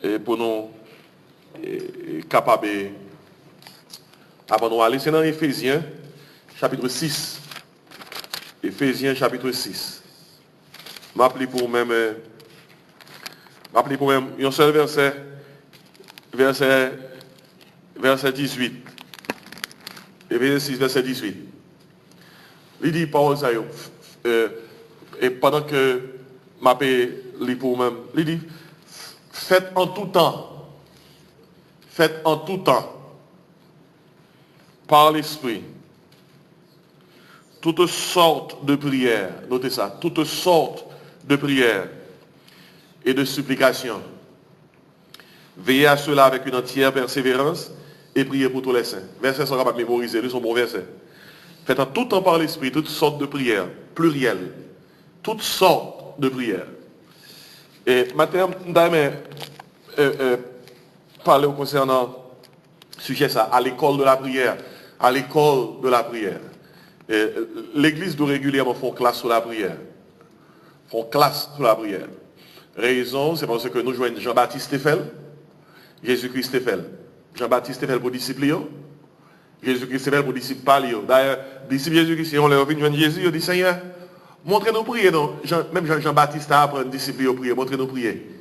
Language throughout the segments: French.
et pour nous capables avant de aller, c'est dans Éphésiens chapitre 6. Éphésiens chapitre 6. M'appelez pour même un seul verset 18. Éphésiens 6, verset 18. Il dit parole ça et pendant que m'appelle pour même, il dit faites en tout temps par l'esprit toutes sortes de prières, notez ça, toutes sortes de prières et de supplications. Veillez à cela avec une entière persévérance et priez pour tous les saints. Verset sont capables de mémoriser, ils sont bons versets. Faites en tout temps par l'esprit toutes sortes de prières, plurielles, toutes sortes de prières. Et maintenant, parler concernant sujet ça, à l'école de la prière. À l'école de la prière. L'église doit régulièrement faire classe sur la prière. Font classe sur la prière. Raison, c'est parce que nous joignons Jean-Baptiste Eiffel, Jésus-Christ Eiffel. Jean-Baptiste Eiffel pour disciple, Jésus-Christ Eiffel pour disciple pas. D'ailleurs, disciple Jésus-Christ, on leur vient joindre Jésus, il dit Seigneur, montrez-nous prier. Même Jean-Baptiste a appris disciple à prier, montrez-nous prier.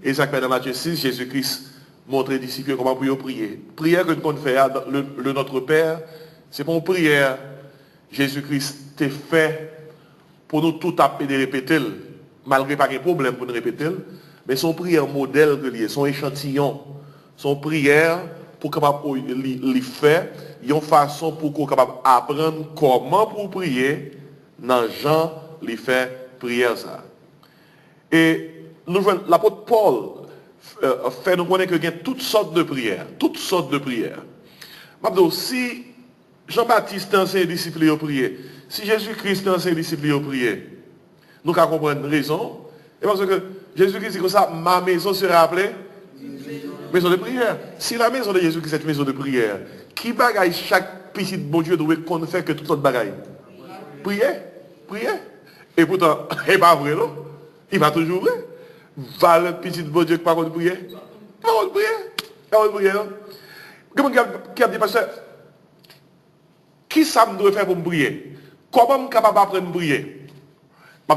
Et ça fait dans Matthieu 6, Jésus-Christ montre aux disciples comment prier. Prière que nous faisons, le Notre Père, c'est pour une prière. Jésus-Christ t'a fait pour nous tout taper de répéter, malgré pas de problème pour nous répéter, mais son prière modèle que lié, son échantillon, son prière pour capable lui faire, une façon pour qu'on capable apprendre comment pour prier dans Jean lui fait prière ça. Et nous voyons l'apôtre Paul fait nous connaître qu'il y a toutes sortes de prières, Maintenant, si Jean-Baptiste enseigne disciple au prier, si Jésus-Christ enseigne disciple au prier, nous allons comprendre raison. Et parce que Jésus-Christ dit comme ça, ma maison sera appelée maison de prière. Si la maison de Jésus-Christ est une maison de prière, qui bagaille chaque petit bon Dieu doit qu'on fait que toute autre bagaille? Prier. Et pourtant, c'est pas vrai, non? Il va toujours vrai. Va le petit bon Dieu qui parle de prière. Parole de prière. Comment qui a dit, pasteur, qui ça me doit faire pour me prier? Comment je suis capable d'apprendre à prier? Il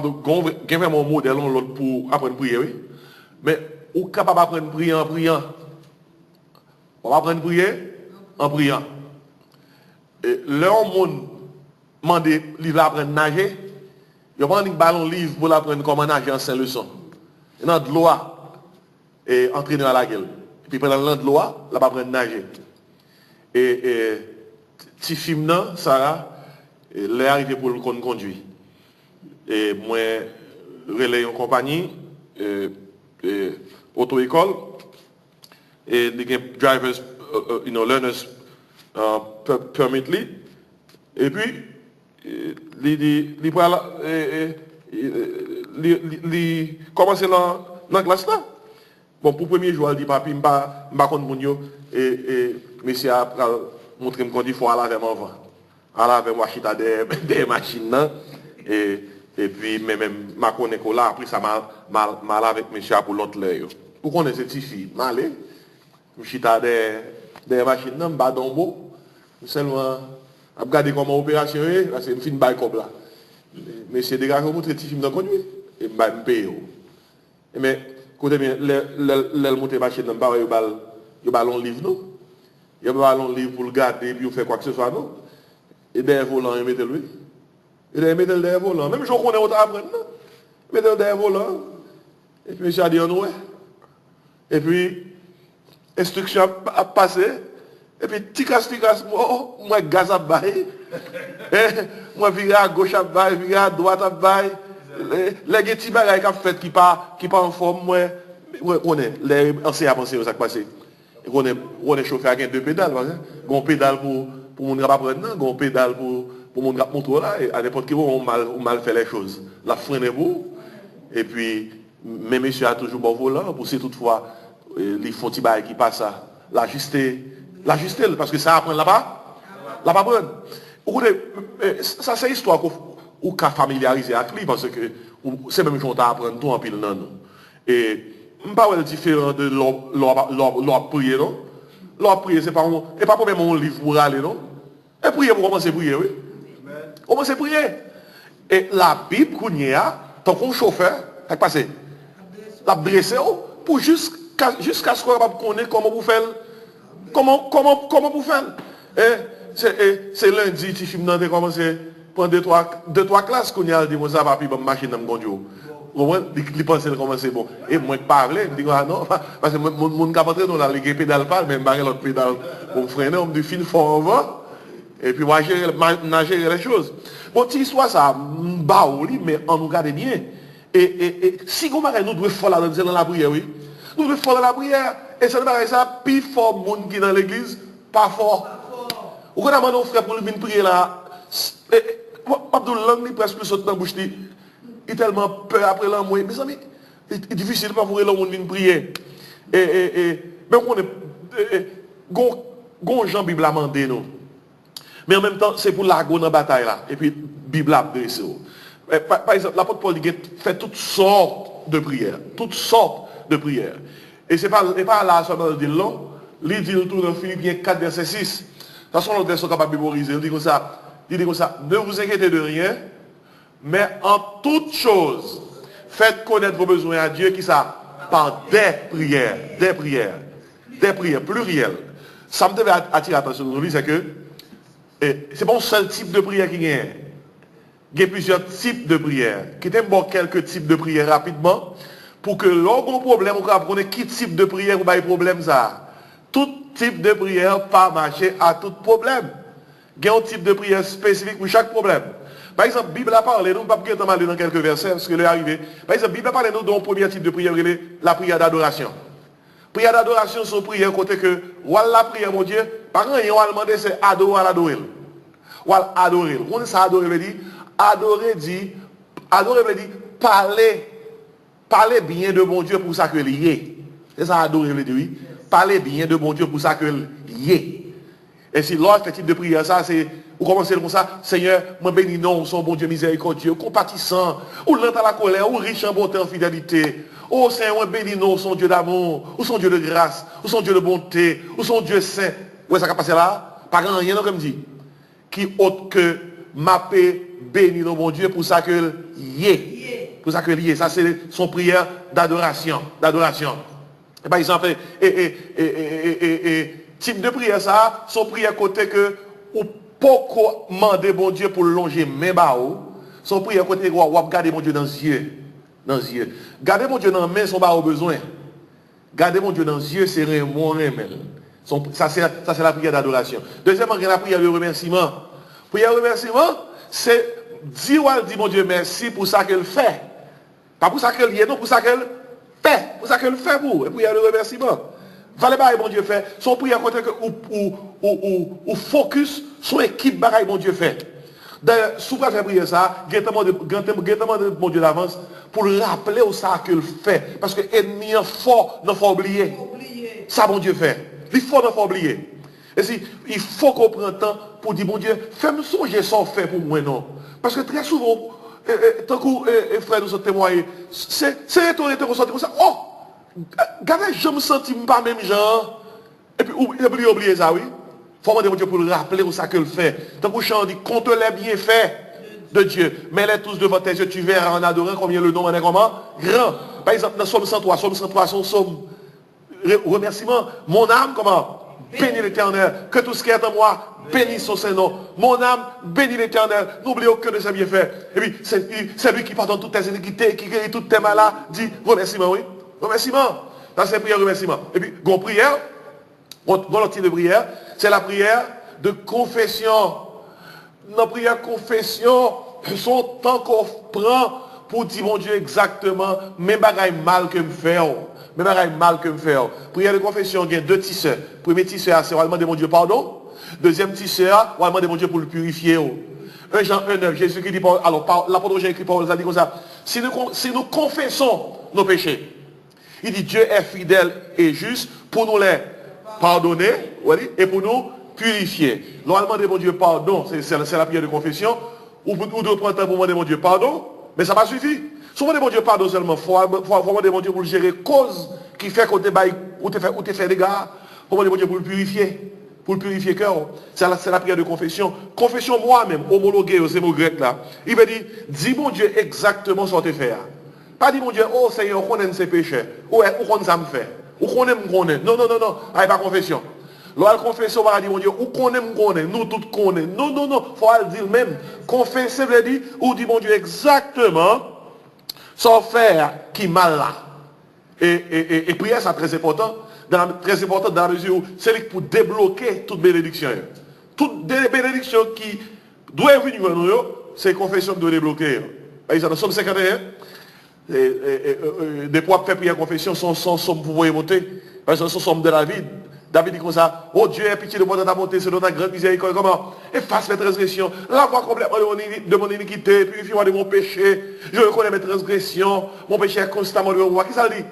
y a vraiment un modèle pour apprendre à prier, oui. Mais on est capable d'apprendre à prier en priant. On va apprendre à prier en priant. Et leur monde demande livre apprendre à nager. Il va prendre un ballon livre pour apprendre comment nager en 5 leçons. Il y a de l'eau et entraîner à la gueule. Et puis pendant de l'eau, là, va apprendre à nager. Et petit film là, Sarah, l'est arrivé pour le conduire. Et moi, relais en compagnie, auto-école, et des drivers, learners permit. Et puis, il commence dans la classe là. Bon, pour le premier jour, il dit, papi, je ne sais pas et monsieur a montré me qu'il faut aller avec moi avant. Aller avec moi, des machines là. Et puis, même, ma connaît là, après ça, mal avec monsieur pour l'autre l'œil. Pour qu'on ait cette fille, malé, je suis des machines, je suis dans beau. Seulement, je regarde comment l'opération est, là, c'est une fine baille comme là. Monsieur, des gars, vous montrez cette fille dans le conduit, et je me paye. Mais, écoutez bien, le monter machine, je ne pas un livre, non? Il y a un livre pour le garder, et puis vous faites quoi que ce soit, non? Et derrière volant, il mettez lui. Il a mis le derrière volant. Même je connais autant apprendre, non? Il met le derrière volant. Et puis, monsieur a dit, ouais. Et puis, instruction a passé. Et puis, ticasse, moi, gaz à bail. Moi, virer à gauche à bail, virer à droite à bail. Les petits bagages qui pas en forme, moi, on est, les anciens à penser, ça qui passe. On est chauffé avec 2 pédales, on pédale pour mon gars prendre, on pédale pour mon gars moto là, et à n'importe quel moment on mal fait les choses. La freine est beau, et puis, même monsieur a toujours bon volant, pour si toutefois, les font petits bagages qui passent à l'ajuster, parce que ça apprend là-bas, prendre. Ça c'est histoire ou qu'à familiariser avec lui, parce que c'est même chose à apprendre tout en pile non. Et pas différent de l'or prier, non? L'or prier, c'est pas pour même un livre pour aller, non? Et prier pour commencer à prier, oui. Commencer à prier. Et la Bible, qu'on y a, tant qu'on chauffeur, qu'est-ce passé? La dressé pour jusqu'à ce qu'on connaisse comment vous faites. Comment vous faites? C'est lundi, tu filmes dans commencer prendre deux, trois classes qu'on y a dit, moi ça va puis machine dans mon Dieu. Il pense comment c'est bon. Et moi, je parle, je dis, ah non, parce que mon cap entrer dans la ligue pédale pas, mais je l'autre pédale pour me freiner, on me dit, fil fort en avant. Et puis, moi, gérer les choses. Bon, si soit ça, mais on nous garde bien. Et si nous devons faire dans la prière, oui. Nous devons faire dans la prière. Et ça, ça, plus fort, monde qui est dans l'église, pas fort. Ou quand on a frère pour venir prier là, Abdul Lang, presque plus saute dans la bouche. Il est tellement peur après l'amour. Mes amis, c'est difficile pas pour l'homme venir prier. Mais on est. Gon Jean Bible a mandé nous. Mais en même temps, c'est pour la dans la bataille là. Et puis, Bible a dressé. Par exemple, l'apôtre Paul fait toutes sortes de prières. Toutes sortes de prières. Et c'est pas là seulement de long. Il dit tout dans Philippiens 4, verset 6. De toute façon, l'autre sont capables de mémoriser. Il dit comme ça. Ne vous inquiétez de rien. Mais en toute chose, faites connaître vos besoins à Dieu, qui ça? Par des prières, plurielles. Ça me devait attirer l'attention de nous, c'est que c'est pas un seul type de prière qui gagne. Il y a plusieurs types de prières. Qui t'aime bon quelques types de prières rapidement, pour que l'on problème, on comprenne qui type de prière ou pas problème ça. Tout type de prière pas marcher à tout problème. Il y a un type de prière spécifique pour chaque problème. Par exemple, la Bible a parlé, nous ne pouvons pas aller dans quelques versets, parce que l'est arrivé. Par exemple, la Bible a parlé nous d'un premier type de prière, la prière d'adoration. Prière d'adoration, c'est une prière côté que, la prière, mon Dieu, par exemple, on va demander, c'est adorer à l'adorer. Ou à adorer. On ça adorer veut dire, adorer veut dire, parler bien de mon Dieu pour ça que lié. C'est ça adorer veut dire, oui. Parler bien de mon Dieu pour ça que lié. Et si l'autre type de prière, ça, c'est, vous commencez comme ça, Seigneur, moi bénis non, son bon Dieu miséricordieux, compatissant, ou lent à la colère, ou riche en bonté, en fidélité. Oh Seigneur, moi bénis non, son Dieu d'amour, ou son Dieu de grâce, ou son Dieu de bonté, ou son Dieu saint. Ouais, ça va passer là? Pas grand rien, non, comme dit. Qui autre que ma paix bénis non, mon Dieu, pour ça que lié. Pour ça que lié. Ça, c'est son prière d'adoration. Et par exemple, type de prière ça, son prière côté que ou pas demander bon Dieu pour longer mes bao, son prière côté ou garder mon Dieu dans les yeux, garder mon Dieu dans les mains, son bao besoin. Garder mon Dieu dans les yeux, c'est mon remède. Ça c'est la prière d'adoration. Deuxièmement, il y a la prière de remerciement. Prière de remerciement, c'est dire mon Dieu merci pour ça qu'elle fait. Pas pour ça qu'elle y est, non, pour ça qu'elle fait. Pour ça qu'elle fait pour. Et prière de remerciement. Valez pas bon Dieu fait. Son prière côté que ou focus son équipe bagaille bon Dieu fait. D'ailleurs, souvent faire prier ça, gâtement de bon Dieu d'avance pour le rappeler au ça qu'il fait parce que ennemi fort ne faut oublier. Ça bon Dieu fait. Il faut ne faut oublier. Et si il faut qu'on prenne le temps pour dire bon Dieu, fais-moi songer sans fait pour moi non. Parce que très souvent tant que frère nous sont témoignés, c'est étonné de ressentir comme ça. Oh, regardez, je me sens pas même genre. Et puis, oubliez ça, oui. Il faut demander à Dieu pour le rappeler où ça que le fait. Tant que chant dit, compte les bienfaits de Dieu. Mets-les tous devant tes yeux, tu verras en adorant combien le nom est comment? Grand. Par exemple, dans Somme 103, son somme. Remerciement. Mon âme, comment? Bénis l'Éternel. Que tout ce qui est en moi, bénis son Saint-Nom. Mon âme, bénis l'Éternel. N'oublie aucun de ses bienfaits. Et puis, c'est lui qui pardonne toutes tes iniquités, qui guérit toutes tes malades. Dit remerciement, oui. Remerciement. Dans ces prières, remerciement. Et puis, gon prière. L'autre type de prière, c'est la prière de confession. La prière confession, son temps qu'on prend pour dire mon Dieu exactement, mes bagailles mal que me faire. Mes bagailles mal que me faire. Prière de confession, il y a deux tisseurs. Premier tisseur, c'est on va demander mon Dieu pardon. Deuxième tisseur, on va demander mon Dieu pour le purifier. 1 Jean 1,9, Jésus qui dit, alors l'apôtre Jean écrit Paul, ça dit comme ça. Si nous confessons nos péchés, il dit Dieu est fidèle et juste pour nous les pardonner et pour nous purifier. Normalement, demander mon Dieu pardon, c'est la prière de confession. Ou de prendre temps pour demander mon Dieu pardon, mais ça va suffire. Souvent, mon Dieu, pardon seulement. Il faut demander mon Dieu pour gérer cause qui fait qu'on te fait des gars. Il faut demander mon Dieu pour le purifier. Pour le purifier cœur. C'est la prière de confession. Confession moi-même, homologué au mot grec là. Il veut dire, dis mon Dieu exactement ce que tu fais. Pas dire mon Dieu, oh Seigneur, on connaît ses péchés. Ou on ça me fait. Ou connaît me connaît. Non, non, non, non. Ah, pas confession. Lorsqu'on confession, on va dire mon Dieu, ou connaît me connaît. Nous tous connaît. Non, non, non. Il faut le dire même. Confesser veut dire, ou dit mon Dieu exactement sans faire qui mal là. Et prière, c'est très important. Très important dans la mesure où c'est pour débloquer toute bénédiction. Toute bénédiction qui doit venir à nous, c'est confession qui doit débloquer. Dans Somme 51, des fois, faire prière confession, son somme pour vous monter. Parce que son somme de David. David dit comme ça, oh Dieu, aie pitié de moi dans ta bonté, c'est dans ta grande miséricorde. Comment? Efface mes transgressions, lave-moi complètement de mon iniquité, purifie-moi de mon péché. Je reconnais mes transgressions, mon péché est constamment devant moi. Qui ça dit?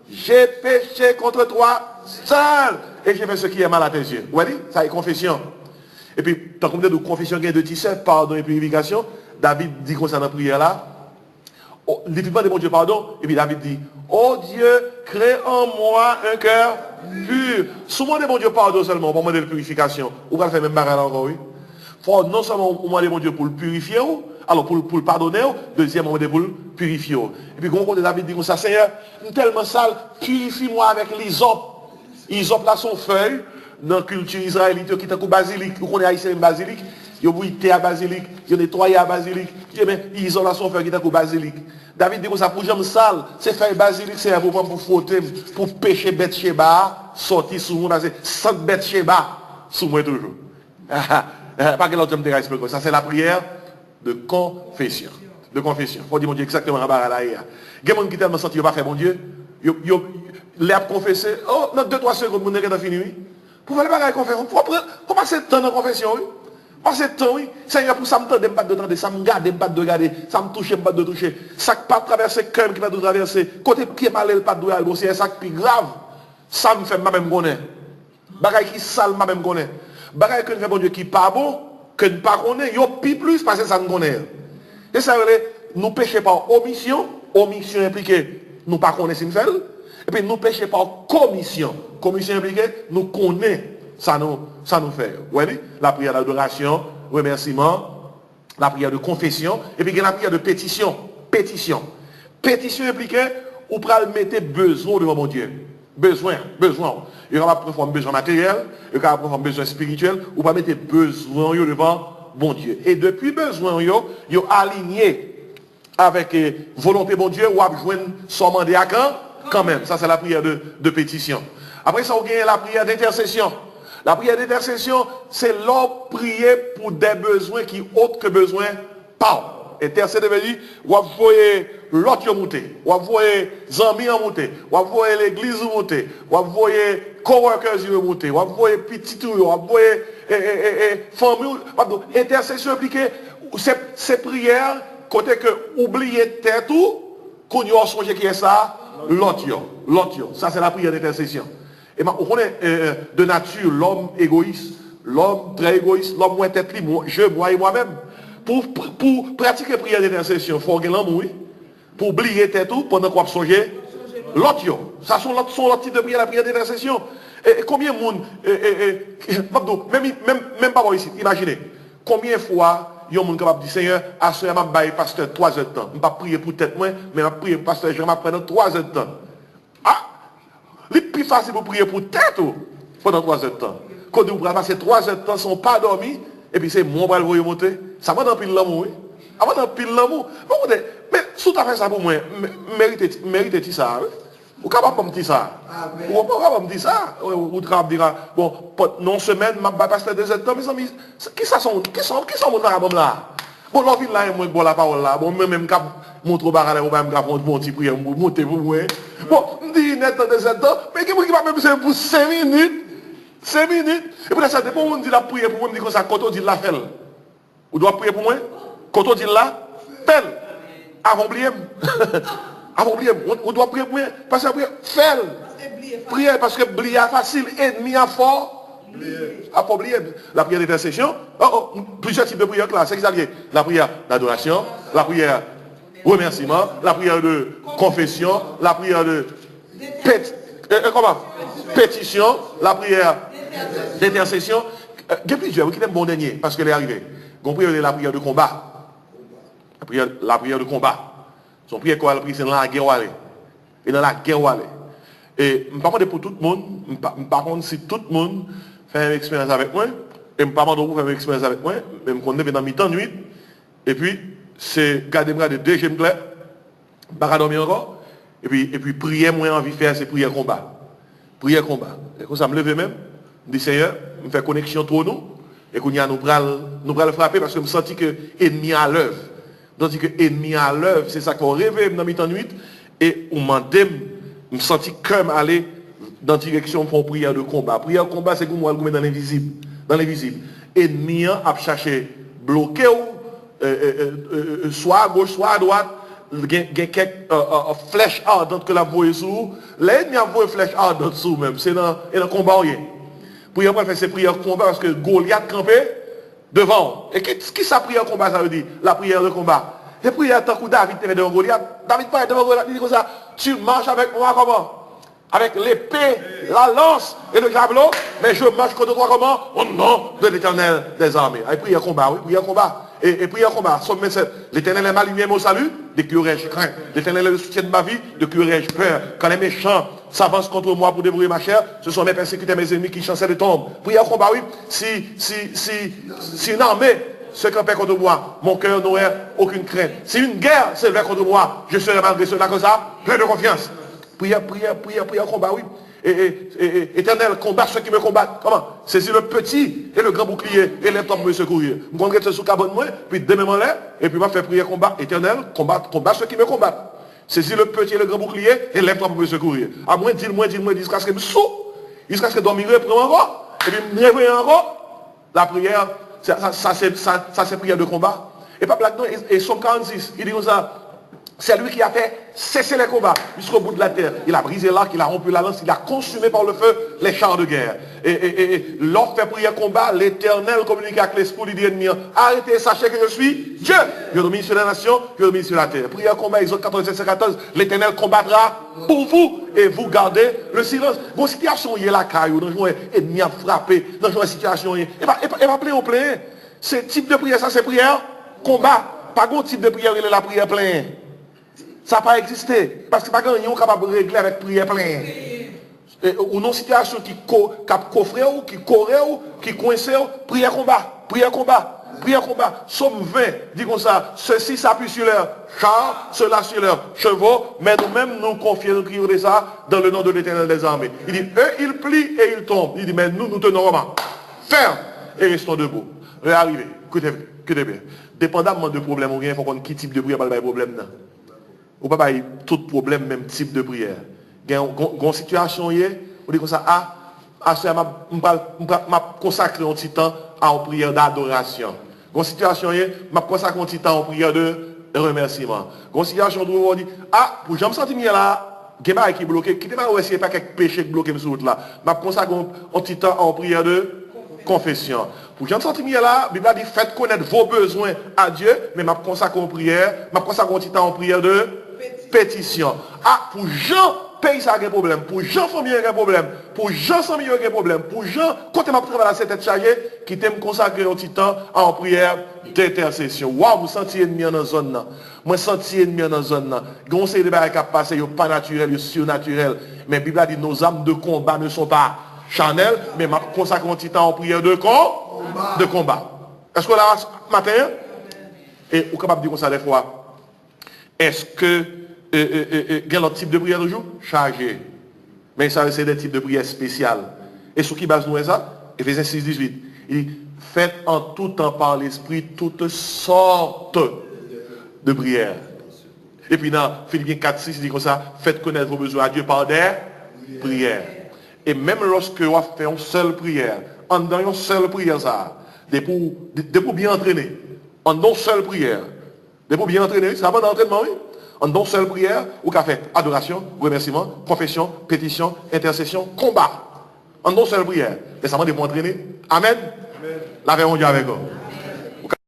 J'ai péché contre toi seul et j'ai fait ce qui est mal à tes yeux. Vous voyez? Ça est confession. Et puis, tant qu'on dit de confession, il y a deux tisseurs, pardon et purification. David dit comme ça dans la prière là. Oh, il dit pas de mon Dieu pardon. Et puis David dit, oh Dieu, crée en moi un cœur pur. Souvent de mon Dieu pardon seulement, pour demander la purification. Ou va faire même barrel encore, oui. Faut non seulement demander mon Dieu pour le purifier, alors pour le pardonner, deuxièmement pour le purifier. Et puis quand David dit comme ça, Seigneur, tellement sale, purifie-moi avec l'hysope. L'hysope là son feuille, dans la culture israélite, qui est un basilic, vous connaissez haïtien basilic. Ils ont buté à basilic, ils ont nettoyé à basilic. Ils ont la son feuille qui est un basilic. David dit que ça pour jambe sale, c'est faire basilic, c'est pour frotter, pour pêcher bête Sheba, sortir sous moi, c'est 100 bêtes Sheba, sous moi toujours. Pas que l'autre me explique ça, c'est la prière de confession. De confession. Il faut dire mon Dieu exactement à la là. Il y a des gens qui tellement senti qu'ils ne pas faire mon Dieu. Ils ont confessé. Oh, dans 2-3 secondes, mon est fini. Pour faire le bagage confession. Faut passer le temps dans la confession, oui. Passer le temps, oui. Seigneur, pour ça me tente, pas de tenter, ça me garde, pas de regarder, ça me touche, pas de toucher. Ça pas traverser cœur qui va de traverser. Côté qui est mal, pas de regarder. C'est ça qui est grave. Ça me fait moi-même connaître. Bagage qui sale, moi-même connaît. Bagage que nous fait bon Dieu qui pas bon, que nous pas connaît, yo pi plus parce que ça nous connaît. Et ça veut dire, nous péchons par omission, omission impliquée, nous pas connaissons si nous faisons. Et puis nous péchons par commission. Commission impliquée, nous connaissons, ça nous fait. Vous voyez? La prière d'adoration, remerciement, la prière de confession, et puis la prière de pétition. Pétition. Pétition impliquée, ou pral mettre besoin devant mon Dieu. Besoin. Il y aura pas besoin matériel, il y aura pas besoin spirituel, ou pas mettre besoin devant bon Dieu. Et depuis besoin, yo aligné avec volonté bon Dieu, ou à joindre son mandat quand même. Ça, c'est la prière de pétition. Après ça, on gagne la prière d'intercession. La prière d'intercession, c'est l'homme prier pour des besoins qui autres que besoin pas. Intercéder veut dire, ou voyez l'autre monter, ou voyez les amis monter, ou voyez l'église monter, ou voyez coworkers monter, ou voyez petit ou voyez famille. Intercession impliquée, c'est prière, côté que oublier tête ou, qu'on y a songé qui est ça, l'autre. Ça c'est la prière d'intercession. Et on connaît de nature l'homme égoïste, l'homme très égoïste, l'homme moins tête libre, moi et moi-même. Pour pratiquer prière d'intercession, il faut que l'amour, oui. Pour oublier tête tout pendant qu'on songer l'autre. Ça sont l'autre type de prière, la prière d'intercession. Et combien de monde, même pas ici, imaginez, combien de fois il y a un monde capable de dire, Seigneur, à ce moment je vais pasteur 3 heures de temps. Je ne vais pas prier pour tête moi, mais je vais prier pour pasteur, je vais prendre 3 heures de temps. Ah, c'est plus facile pour prier pour tête pendant 3 heures de temps. Quand vous passez 3 heures de temps sans pas dormir, et puis c'est mon bras le voyer monter. Ça va dans pile l'amour, oui. Ça va dans pile l'amour. Mais si tu as fait ça pour moi, mérite ça, oui. Ou capable de me dire ça. Ou capable de me dire ça. Ou capable de dire, bon, non semaine, je vais passer 2 heures de temps, mes amis. Qui sont mon arabes là? Bon, l'envie là, moi, bon, la parole là. Bon, même cap, montre au barrel, ou même cap, mon petit prière, monter pour moi. Bon, je dis net dans 2 heures de temps, mais qui va même faire pour 5 minutes? 5 minutes. Et puis ça, dépend où on dit la prière pour moi, on dit comme ça, quand on dit la fait. Vous doit prier pour moi. Quand on dit là, pelle. Avant oublier. Avant oublier. On doit prier pour moi. Parce que fait. Prière parce que oublier facile. Ennemi à fort. À pas oublier. La prière d'intercession. Plusieurs types de prières là. C'est exagéré. La prière d'adoration. La prière remerciement, la prière de confession, la prière de pétition, la prière d'intercession. Il y a plusieurs qui aiment bon dernier, parce qu'elle est arrivée. La prière de combat. La prière de combat. Son prière qu'on a pris, c'est dans la guerre. Et dans la guerre. Et je ne parle pas pour tout le monde. Par contre, si tout le monde fait une expérience avec moi, et je ne parle pas de vous faire une expérience avec moi, mais je me connais dans mi-temps nuit. Et puis, c'est garder de deux gemmes clairs, pas dormir encore. Et puis prier, moi, envie de faire, c'est prier combat. Prier combat. Et quand ça me lève même, je dis Seigneur, je fais connexion entre nous. Et qu'on y a nous le frapper parce que je me sens que l'ennemi à l'œuvre. Donc que l'ennemi à l'œuvre, c'est ça qu'on rêve dans mi-temps nuit. Et on m'a dit, je me sens que aller dans la direction pour prière de combat. Prière de combat, c'est comme moi le dans l'invisible. Dans l'invisible. L'ennemi a cherché bloquer soit à gauche, soit à droite. Il y a quelques flèches ardentes que la voie sous. L'ennemi a voie flèche ardente sous même. C'est dans le combat. Prière pour faire ces prières de combat parce que Goliath campait devant. Et qui ça prière de combat, ça veut dire? La prière de combat. Et prière tant que David était devant Goliath. David pas devant Goliath, il dit comme ça, tu marches avec moi comment? Avec l'épée, la lance et le javelot, mais je marche contre toi comment? Au nom de l'Éternel des armées. Et prière de combat, oui, prière de combat. Et prière de combat, somme 27. L'Éternel est ma lumière, mon salut, de qui aurais-je craint? L'Éternel est le soutien de ma vie, de qui aurais-je peur? Quand les méchants s'avancent contre moi pour dévorer ma chair, ce sont mes persécuteurs, mes ennemis qui chancelent de tombe. Prière de combat, oui. Si une armée se campait contre moi, mon cœur n'aurait aucune crainte. Si une guerre s'élevait contre moi, je serais malgré cela comme ça, plein de confiance. Prière, combat, oui. Éternel, combat ceux qui me combattent. Comment? Saisis le petit et le grand bouclier et lève-toi pour me secourir. Je me connais sous cabane moi, puis demain m'en lève, et puis je vais faire prière combat. Éternel, combat ceux qui me combattent. Saisis le petit et le grand bouclier et lève-toi pour me secourir. À moins, dis-moi, jusqu'à ce que je me saute, jusqu'à ce que je dorme, reprends encore, et puis je me réveille encore. La prière, ça c'est prière de combat. Et pas là-dedans, et Somme 46, il dit comme ça. C'est lui qui a fait cesser les combats jusqu'au bout de la terre. Il a brisé l'arc, il a rompu la lance, il a consumé par le feu les chars de guerre. Et l'homme fait prier combat, l'Éternel communique avec l'esprit, il dit ennemi, arrêtez, sachez que je suis Dieu. Je domine sur la nation, je domine sur la terre. Prière combat, Exode 87, 14, l'Éternel combattra pour vous et vous gardez le silence. Vos situations, il y a la caillou, dans le ennemi a frappé, dans une situation, et pas plein au plein. Ce type de prière, ça c'est prière combat. Pas bon type de prière, il est la prière plein. Ça n'a pas existé. Parce que pas grand monde capable de régler avec prière plein. Ou non situation qui coffre ou qui corrait ou qui coince, prière combat. Somme 20, dit comme ça, ceux-ci s'appuient sur leurs chars, ceux-là sur leurs chevaux, mais nous-mêmes nous confions, nous crions de ça dans le nom de l'Éternel des armées. Il dit, eux, ils plient et ils tombent. Il dit, mais nous tenons vraiment ferme et restons debout. Réarriver, écoutez bien. Dépendamment de problème ou rien, il faut qu'on ait quel type de prière, pas de problème. Ou pas tout problème, même type de prière. Il y a une situation, on dit comme ça, m'a consacré un petit temps à une prière d'adoration. Il y a une situation, m'a consacré un petit temps à une prière de remerciement. Il y a une situation où on dit, pour je me sentir là, il y a qui bloqué, qui n'est pas essayer pas quelques péchés bloqués sur route là. M'a consacré un petit temps à une prière de confession. Pour Jean Santimier là, la Bible a dit faites connaître vos besoins à Dieu, mais m'a consacré en prière, m'a consacré un petit temps en prière de pétition. Pour Jean, pays ça a un problème. Pour Jean, famille a un problème. Pour Jean, famille a un problème. Pour Jean, quand tu m'as travaillé à cette tête chargée, qui t'aime consacrer un petit temps en prière d'intercession. Waouh, vous sentez ennemi dans la zone là. Moi, senti ennemi dans la zone là. Conseil de bagages qui passé, pas naturel, surnaturel. Mais la Bible a dit nos âmes de combat ne sont pas charnelles, mais m'a consacré un petit temps en prière de combat. Est-ce que là, matin, et vous êtes capable de dire comme ça des fois, est-ce que quel autre type de prière toujours? Chargé. Mais ça, c'est des types de prière spéciales. Et sur qui base-nous ça? Éphésiens 6, 18. Il dit, faites en tout temps par l'esprit toutes sortes de prières. Et puis dans Philippiens 4, 6, il dit comme ça, faites connaître vos besoins à Dieu par des prières. Et même lorsque vous faites une seule prière, en dans une seule prière, ça, pour bien entraîner, en une seule prière, pour bien entraîner, ça va dans l'entraînement, oui. En une seule prière, ou qu'a fait adoration, remerciement, confession, pétition, intercession, combat. En une seule prière. Et ça va de m'entraîner. Amen. Amen. La verrons Dieu avec vous.